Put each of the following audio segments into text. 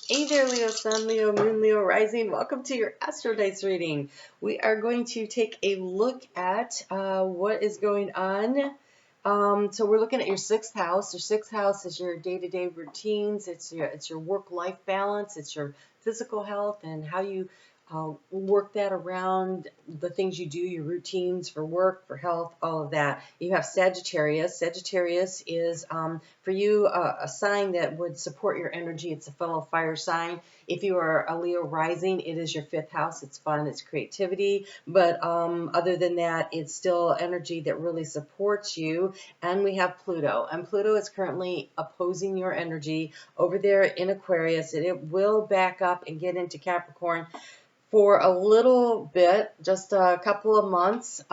Hey there, Leo Sun, Leo Moon, Leo Rising. Welcome to your Astro Dice reading. We are going to take a look at what is going on. So we're looking at your sixth house. Your sixth house is your day-to-day routines. It's your work-life balance. It's your physical health and how you work that around the things you do, your routines for work, for health, all of that. You have Sagittarius. Sagittarius is, for you, a sign that would support your energy. It's a fellow fire sign. If you are a Leo rising, it is your fifth house. It's fun, it's creativity. But other than that, it's still energy that really supports you. And we have Pluto. And Pluto is currently opposing your energy over there in Aquarius. And it will back up and get into Capricorn for a little bit, just a couple of months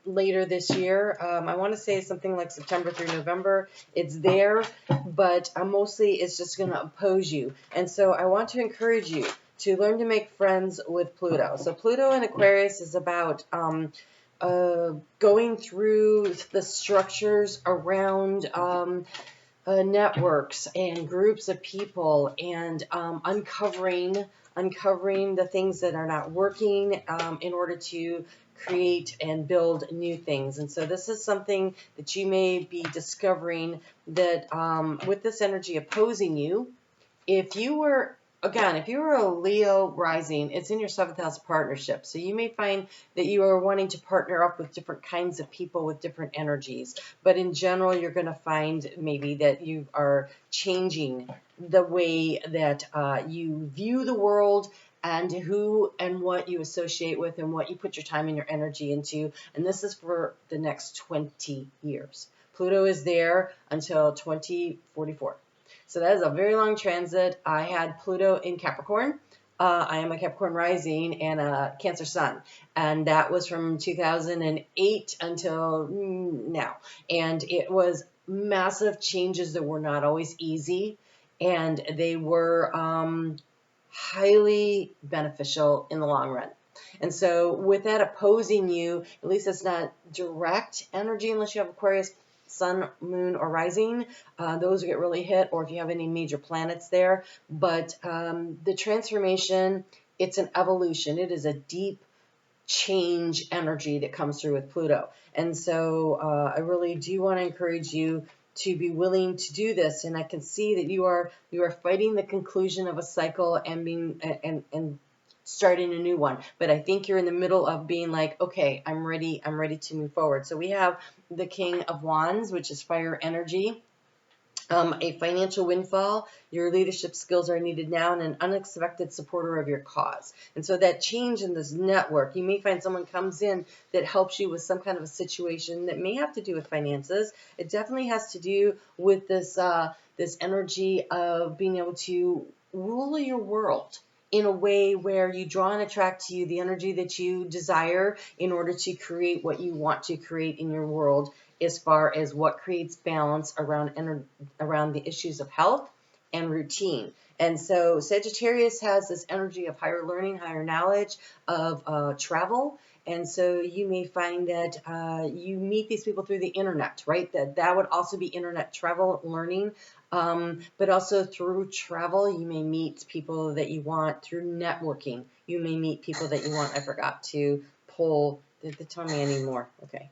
later this year. I want to say something like September through November. It's there, but mostly it's just going to oppose you. And so I want to encourage you to learn to make friends with Pluto. So Pluto in Aquarius is about going through the structures around networks and groups of people and uncovering the things that are not working in order to create and build new things. And so this is something that you may be discovering that with this energy opposing you, if you were a Leo rising, it's in your seventh house partnership. So you may find that you are wanting to partner up with different kinds of people with different energies. But in general, you're going to find maybe that you are changing the way that you view the world and who and what you associate with and what you put your time and your energy into. And this is for the next 20 years. Pluto is there until 2044. So that is a very long transit. I had Pluto in Capricorn. I am a Capricorn rising and a Cancer sun. And that was from 2008 until now. And it was massive changes that were not always easy. And they were highly beneficial in the long run. And so with that opposing you, at least it's not direct energy unless you have Aquarius, sun, moon, or rising. Those get really hit, or if you have any major planets there. But the transformation, it's an evolution. It is a deep change energy that comes through with Pluto. And so I really do want to encourage you to be willing to do this. And I can see that you are fighting the conclusion of a cycle and being starting a new one. But I think you're in the middle of being like, okay, I'm ready to move forward. So we have the King of Wands, which is fire energy. A financial windfall, your leadership skills are needed now, and an unexpected supporter of your cause. And so that change in this network, you may find someone comes in that helps you with some kind of a situation that may have to do with finances. It definitely has to do with this energy of being able to rule your world in a way where you draw and attract to you the energy that you desire in order to create what you want to create in your world, as far as what creates balance around the issues of health and routine. And so Sagittarius has this energy of higher learning, higher knowledge, of travel. And so you may find that you meet these people through the internet, right? That would also be internet travel learning. But also through travel, you may meet people that you want. Through networking, you may meet people that you want. I forgot to pull. Did they tell me anymore? Okay.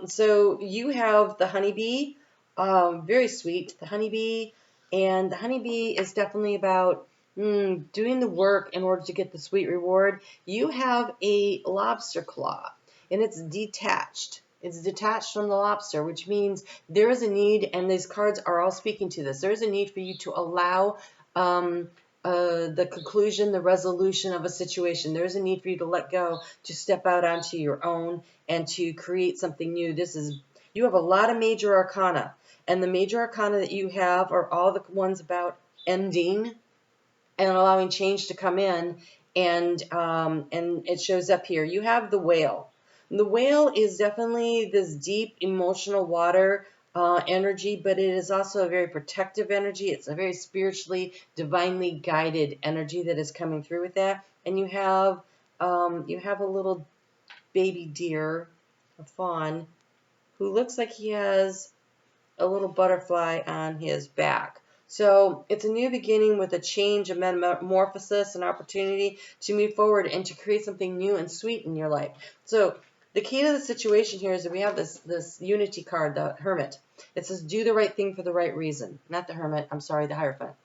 So you have the honeybee, very sweet, the honeybee, and the honeybee is definitely about doing the work in order to get the sweet reward. You have a lobster claw, and it's detached. It's detached from the lobster, which means there is a need, and these cards are all speaking to this. There is a need for you to allow the conclusion, the resolution of a situation. There's a need for you to let go, to step out onto your own, and to create something new. You have a lot of major arcana, and the major arcana that you have are all the ones about ending and allowing change to come in, and it shows up here. You have the whale. The whale is definitely this deep emotional water energy, but it is also a very protective energy. It's a very spiritually, divinely guided energy that is coming through with that. And you have a little baby deer, a fawn, who looks like he has a little butterfly on his back. So it's a new beginning with a change, a metamorphosis, an opportunity to move forward and to create something new and sweet in your life. So the key to the situation here is that we have this unity card, the Hermit. It says, do the right thing for the right reason. Not the Hermit, I'm sorry, the Hierophant.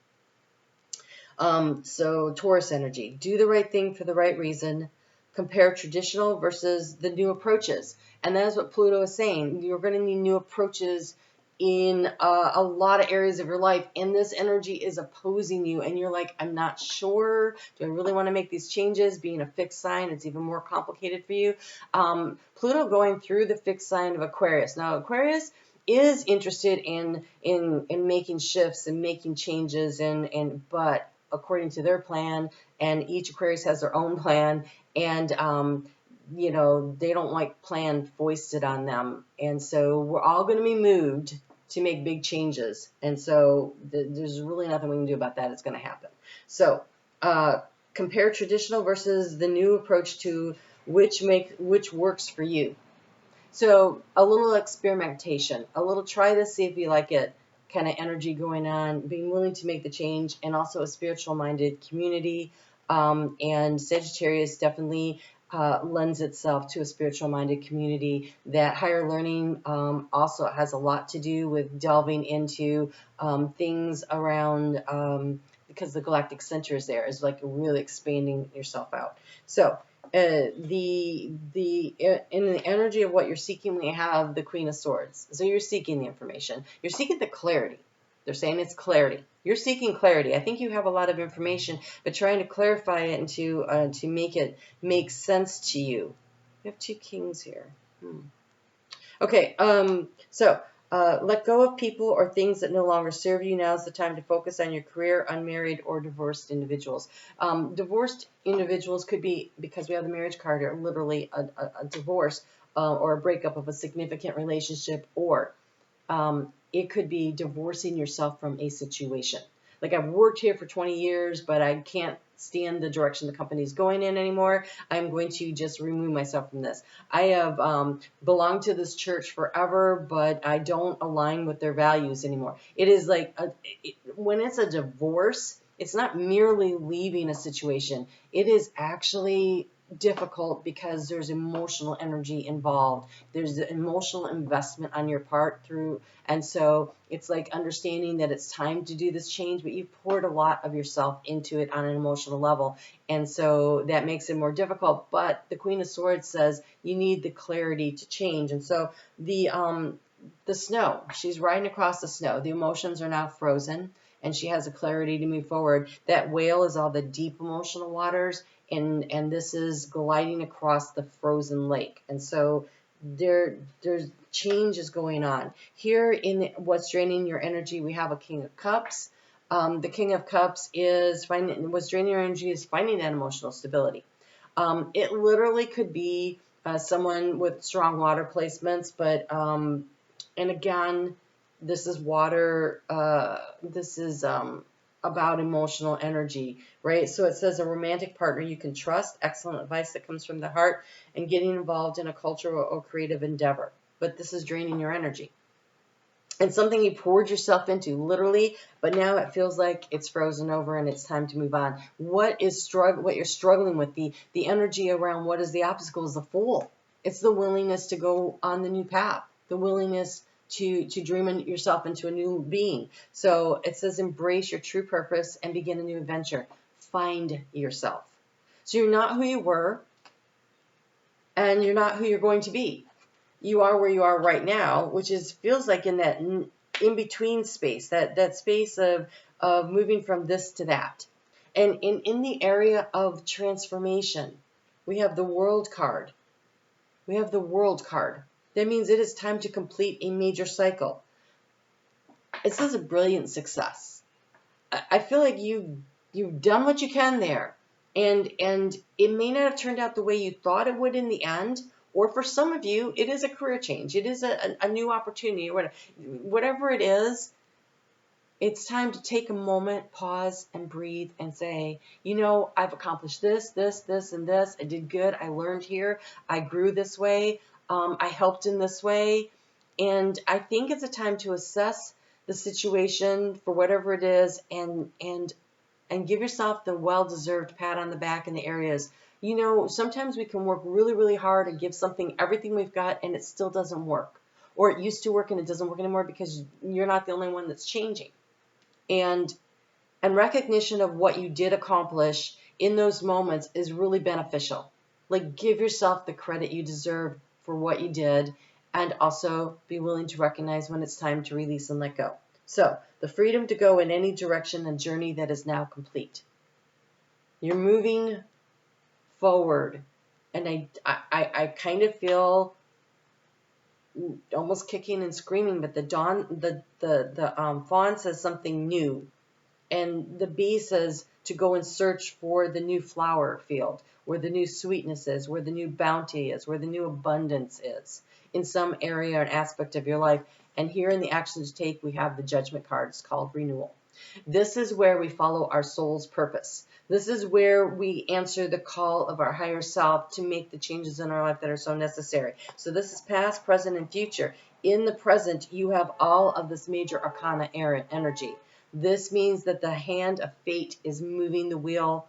So Taurus energy, do the right thing for the right reason. Compare traditional versus the new approaches. And that is what Pluto is saying. You're going to need new approaches in a lot of areas of your life. And this energy is opposing you. And you're like, I'm not sure. Do I really want to make these changes? Being a fixed sign, it's even more complicated for you. Pluto going through the fixed sign of Aquarius. Now, Aquarius is interested in making shifts and making changes, but according to their plan, and each Aquarius has their own plan, and you know, they don't like plan foisted on them, and so we're all going to be moved to make big changes, and so there's really nothing we can do about that. It's going to happen. So compare traditional versus the new approach to which works for you. So a little experimentation, a little try this, see if you like it, kind of energy going on, being willing to make the change, and also a spiritual-minded community. And Sagittarius definitely lends itself to a spiritual-minded community. That higher learning also has a lot to do with delving into things around, because the galactic center is there, is like really expanding yourself out. So in the energy of what you're seeking, we have the Queen of Swords. So you're seeking the information. You're seeking the clarity. They're saying it's clarity. You're seeking clarity. I think you have a lot of information, but trying to clarify it and to make it make sense to you. We have two kings here. Okay, so let go of people or things that no longer serve you. Now is the time to focus on your career, unmarried or divorced individuals. Divorced individuals could be, because we have the marriage card here, literally a divorce or a breakup of a significant relationship, or it could be divorcing yourself from a situation. Like, I've worked here for 20 years, but I can't stand the direction the company's going in anymore. I'm going to just remove myself from this. I have belonged to this church forever, but I don't align with their values anymore. It is like, when it's a divorce, it's not merely leaving a situation. It is actually difficult because there's emotional energy involved. There's the emotional investment on your part through, and so it's like understanding that it's time to do this change, but you've poured a lot of yourself into it on an emotional level, and so that makes it more difficult. But the Queen of Swords says you need the clarity to change, and so the snow, she's riding across the snow. The emotions are now frozen, and she has a clarity to move forward. That whale is all the deep emotional waters, and this is gliding across the frozen lake. And so there's changes going on. Here in what's draining your energy, we have a King of Cups. The King of Cups is what's draining your energy is finding that emotional stability. It literally could be someone with strong water placements, but and again, this is water. This is about emotional energy, right? So it says a romantic partner you can trust, excellent advice that comes from the heart, and getting involved in a cultural or creative endeavor. But this is draining your energy. And something you poured yourself into, literally, but now it feels like it's frozen over and it's time to move on. What you're struggling with, the energy around what is the obstacle is the Fool. It's the willingness to go on the new path, the willingness to dream yourself into a new being. So it says embrace your true purpose and begin a new adventure. Find yourself. So you're not who you were, and you're not who you're going to be. You are where you are right now, which feels like in that in-between space, that space of moving from this to that. And in the area of transformation, we have the World card. We have the World card. That means it is time to complete a major cycle. It says a brilliant success. I feel like you've done what you can there, and it may not have turned out the way you thought it would in the end, or for some of you, it is a career change. It is a new opportunity, or whatever it is. It's time to take a moment, pause, and breathe, and say, you know, I've accomplished this, this, this, and this. I did good. I learned here. I grew this way. I helped in this way. And I think it's a time to assess the situation for whatever it is, and give yourself the well-deserved pat on the back in the areas. You know, sometimes we can work really, really hard and give something everything we've got, and it still doesn't work. Or it used to work and it doesn't work anymore because you're not the only one that's changing. And recognition of what you did accomplish in those moments is really beneficial. Like, give yourself the credit you deserve for what you did, and also be willing to recognize when it's time to release and let go. So, the freedom to go in any direction and journey that is now complete. You're moving forward, and I kind of feel almost kicking and screaming, but the fawn says something new, and the bee says to go and search for the new flower field, where the new sweetness is, where the new bounty is, where the new abundance is in some area or aspect of your life. And here in the action to take, we have the judgment card. It's called renewal. This is where we follow our soul's purpose. This is where we answer the call of our higher self to make the changes in our life that are so necessary. So this is past, present, and future. In the present, you have all of this major arcana energy. This means that the hand of fate is moving the wheel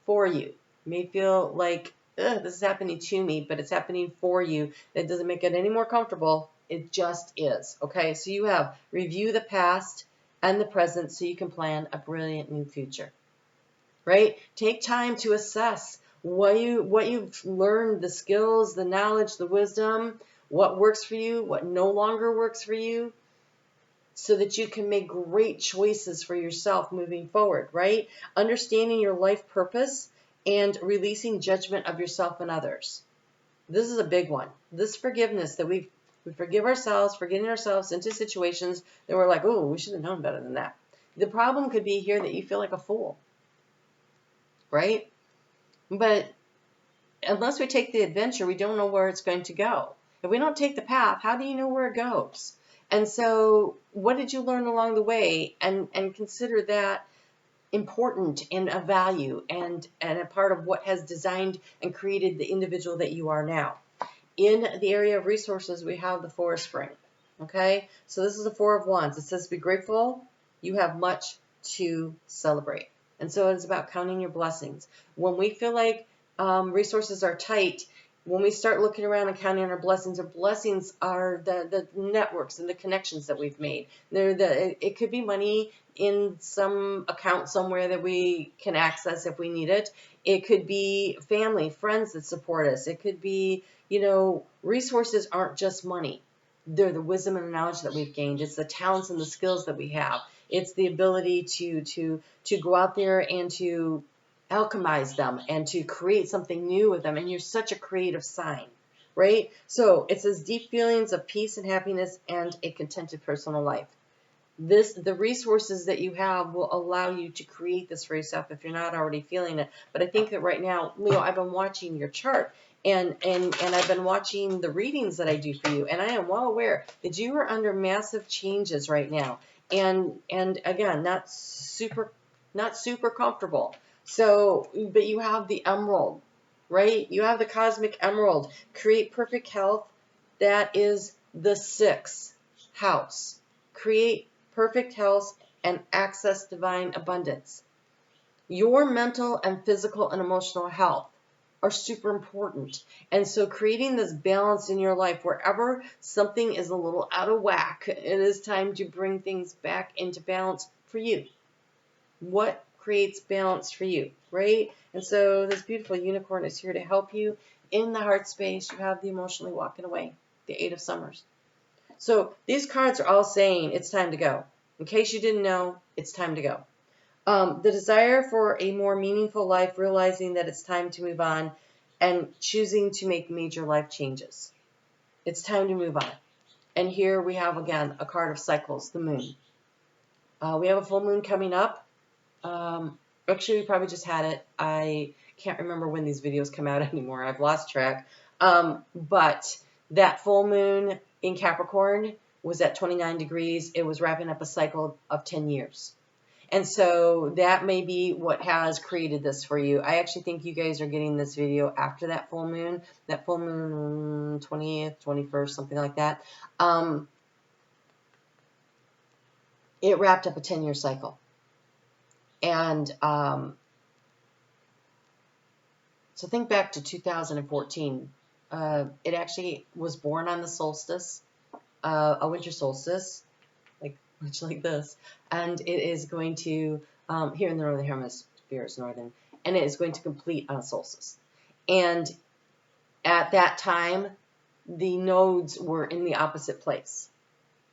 for you. You may feel like, this is happening to me, but it's happening for you. That doesn't make it any more comfortable. It just is. Okay, so you have review the past and the present so you can plan a brilliant new future. Right? Take time to assess what you've learned, the skills, the knowledge, the wisdom, what works for you, what no longer works for you, so that you can make great choices for yourself moving forward, right? Understanding your life purpose and releasing judgment of yourself and others. This is a big one. This forgiveness that we forgive ourselves for getting ourselves into situations that we're like, oh, we should have known better than that. The problem could be here that you feel like a fool, right? But unless we take the adventure, we don't know where it's going to go. If we don't take the path, how do you know where it goes? And so what did you learn along the way? And consider that important and a value and a part of what has designed and created the individual that you are now. In the area of resources, we have the Forest Spring. Okay, so this is the Four of Wands. It says, be grateful. You have much to celebrate. And so it's about counting your blessings. When we feel like resources are tight, when we start looking around and counting our blessings are the networks and the connections that we've made. It could be money in some account somewhere that we can access if we need it. It could be family, friends that support us. It could be, resources aren't just money. They're the wisdom and the knowledge that we've gained. It's the talents and the skills that we have. It's the ability to go out there and to alchemize them and to create something new with them. And you're such a creative sign, right? So it says deep feelings of peace and happiness and a contented personal life. The resources that you have will allow you to create this for yourself if you're not already feeling it. But I think that right now, Leo, I've been watching your chart and I've been watching the readings that I do for you, and I am well aware that you are under massive changes right now. And again, not super comfortable. So, but you have the emerald, right? You have the cosmic emerald. Create perfect health. That is the 6th house. Create perfect health and access divine abundance. Your mental and physical and emotional health are super important. And so creating this balance in your life, wherever something is a little out of whack, it is time to bring things back into balance for you. What creates balance for you, right? And so this beautiful unicorn is here to help you in the heart space. You have the emotionally walking away, the 8 of Summers. So these cards are all saying it's time to go. In case you didn't know, it's time to go. The desire for a more meaningful life, realizing that it's time to move on, and choosing to make major life changes. It's time to move on. And here we have, again, a card of cycles, the moon. We have a full moon coming up. Actually, we probably just had it. I can't remember when these videos come out anymore. I've lost track. But that full moon in Capricorn was at 29 degrees. It was wrapping up a cycle of 10 years. And so that may be what has created this for you. I actually think you guys are getting this video after that full moon 20th, 21st, something like that. it wrapped up a 10-year cycle. And so think back to 2014. It actually was born on the solstice, a winter solstice, much like this, and it is going to, here in the Northern Hemisphere is northern, and it is going to complete on a solstice. And at that time, the nodes were in the opposite place.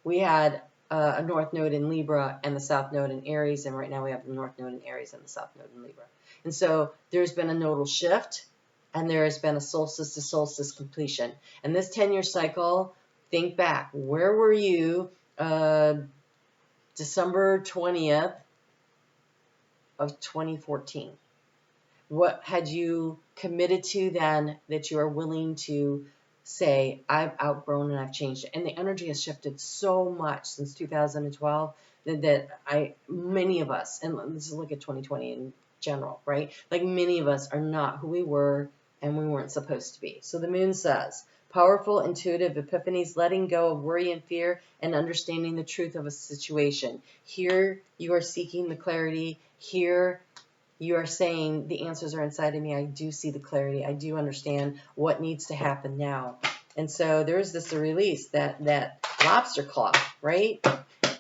We had a north node in Libra and the south node in Aries, and right now we have the north node in Aries and the south node in Libra. And so there's been a nodal shift, and there has been a solstice to solstice completion. And this 10-year cycle, think back, where were you December 20th of 2014? What had you committed to then that you are willing to say, I've outgrown and I've changed it? And the energy has shifted so much since 2012 that many of us, and let's look at 2020 in general, right? Like many of us are not who we were and we weren't supposed to be. So the moon says, powerful, intuitive epiphanies, letting go of worry and fear and understanding the truth of a situation. Here you are seeking the clarity. Here you are saying the answers are inside of me. I do see the clarity. I do understand what needs to happen now. And so there's this release, that lobster claw, right?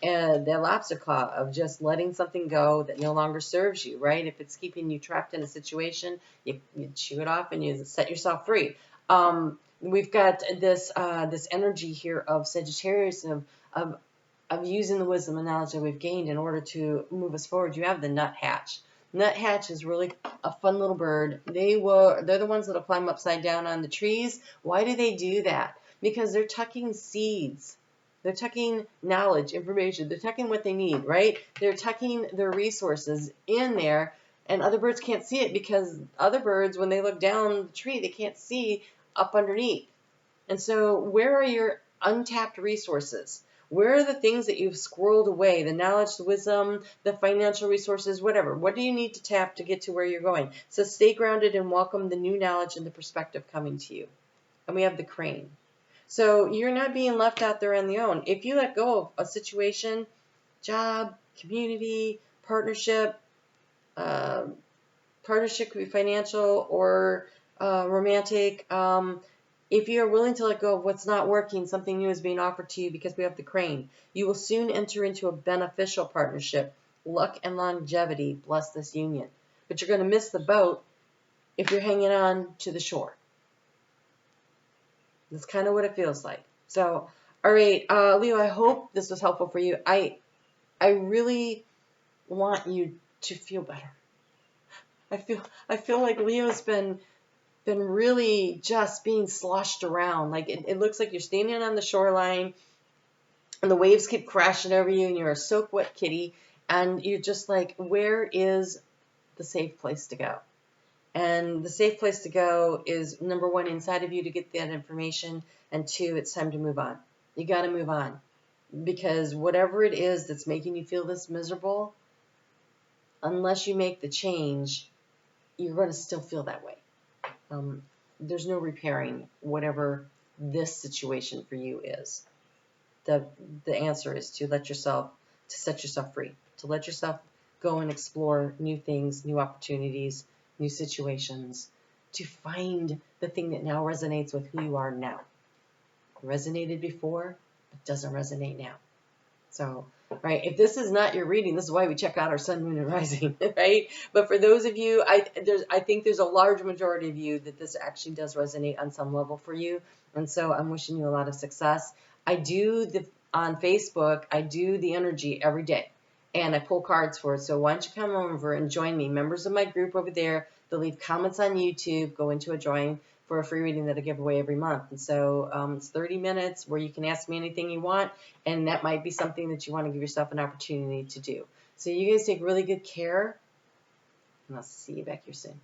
And that lobster claw of just letting something go that no longer serves you, right? If it's keeping you trapped in a situation, you chew it off and you set yourself free. We've got this energy here of Sagittarius of using the wisdom and knowledge that we've gained in order to move us forward. You have the nuthatch. Nuthatch is really a fun little bird. They're the ones that'll climb upside down on the trees. Why do they do that? Because they're tucking seeds. They're tucking knowledge, information. They're tucking what they need, right? They're tucking their resources in there, and other birds can't see it because other birds, when they look down the tree, they can't see up underneath. And so where are your untapped resources? Where are the things that you've squirreled away? The knowledge, the wisdom, the financial resources, whatever. What do you need to tap to get to where you're going? So stay grounded and welcome the new knowledge and the perspective coming to you. And we have the crane. So you're not being left out there on the own. If you let go of a situation, job, community, partnership could be financial or romantic. If you are willing to let go of what's not working, something new is being offered to you because we have the crane. You will soon enter into a beneficial partnership. Luck and longevity bless this union. But you're going to miss the boat if you're hanging on to the shore. That's kind of what it feels like. So, all right, Leo, I hope this was helpful for you. I really want you to feel better. I feel like Leo's been really just being sloshed around. Like it looks like you're standing on the shoreline and the waves keep crashing over you and you're a soak wet kitty and you're just like, where is the safe place to go? And the safe place to go is, number one, inside of you to get that information, and two, it's time to move on. You got to move on, because whatever it is that's making you feel this miserable, unless you make the change, you're going to still feel that way. There's no repairing whatever this situation for you is. The answer is to set yourself free, to let yourself go and explore new things, new opportunities, new situations, to find the thing that now resonates with who you are now. It resonated before, but doesn't resonate now. So, right, if this is not your reading, this is why we check out our sun, moon, and rising, right? But for those of you, I think there's a large majority of you that this actually does resonate on some level for you. And so I'm wishing you a lot of success. On Facebook, I do the energy every day, and I pull cards for it. So why don't you come over and join me? Members of my group over there, they'll leave comments on YouTube, go into a drawing for a free reading that I give away every month. And so it's 30 minutes where you can ask me anything you want, and that might be something that you want to give yourself an opportunity to do. So you guys take really good care, and I'll see you back here soon.